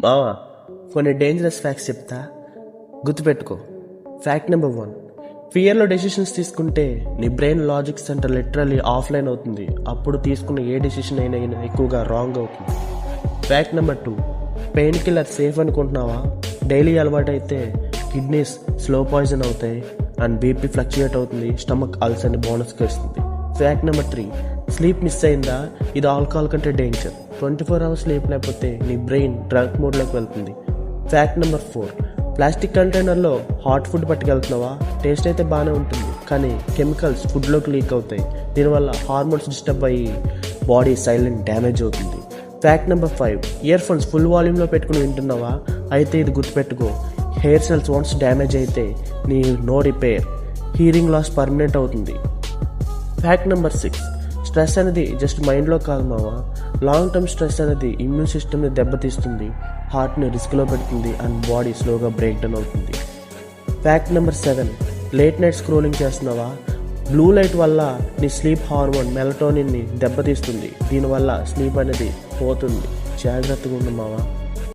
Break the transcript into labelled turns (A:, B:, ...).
A: మావా కొన్ని dangerous facts చెప్తా, గుర్తుపెట్టుకో. ఫ్యాక్ట్ నెంబర్ 1, ఫియర్లో డెసిషన్స్ తీసుకుంటే నీ brain logic centre literally offline అవుతుంది. అప్పుడు తీసుకున్న ఏ డెసిషన్ అయినా ఎక్కువగా రాంగ్ అవుతుంది. Fact number 2, pain killer safe అనుకుంటున్నావా? డైలీ అలవాటు అయితే కిడ్నీస్ స్లో పాయిజన్ అవుతాయి అండ్ బీపీ ఫ్లక్చుయేట్ అవుతుంది, స్టమక్ అల్సర్ని బోనస్గా ఇస్తుంది. ఫ్యాక్ట్ నెంబర్ 3, స్లీప్ మిస్ అయిందా? ఇది ఆల్కహాల్ కంటే డేంజర్. 24 hours స్లీప్ లేకపోతే నీ బ్రెయిన్ డ్రగ్ మోడ్లోకి వెళ్తుంది. ఫ్యాక్ట్ నెంబర్ 4, ప్లాస్టిక్ కంటైనర్లో హాట్ ఫుడ్ పట్టుకెళ్తున్నావా? టేస్ట్ అయితే బాగానే ఉంటుంది, కానీ కెమికల్స్ ఫుడ్లోకి లీక్ అవుతాయి. దీనివల్ల హార్మోన్స్ డిస్టర్బ్ అయ్యి బాడీ సైలెంట్ డ్యామేజ్ అవుతుంది. Fact number 5, ear phones full వాల్యూమ్లో పెట్టుకుని వింటున్నావా? అయితే ఇది గుర్తుపెట్టుకో, హెయిర్ సెల్స్ వన్స్ డ్యామేజ్ అయితే నీ no repair, hearing loss permanent అవుతుంది. ఫ్యాక్ట్ నెంబర్ 6, స్ట్రెస్ అనేది జస్ట్ మైండ్లో కాదు మావా. లాంగ్ టర్మ్ స్ట్రెస్ అనేది ఇమ్యూన్ సిస్టమ్ని దెబ్బతీస్తుంది, హార్ట్ని రిస్క్లో పెడుతుంది అండ్ బాడీ స్లోగా బ్రేక్ డౌన్ అవుతుంది. Fact number 7, late night scrolling చేస్తున్నావా? బ్లూ లైట్ వల్ల నీ స్లీప్ హార్మోన్ మెలటోనిన్ని దెబ్బతీస్తుంది. దీనివల్ల స్లీప్ అనేది పోతుంది. జాగ్రత్తగా ఉండు మావా.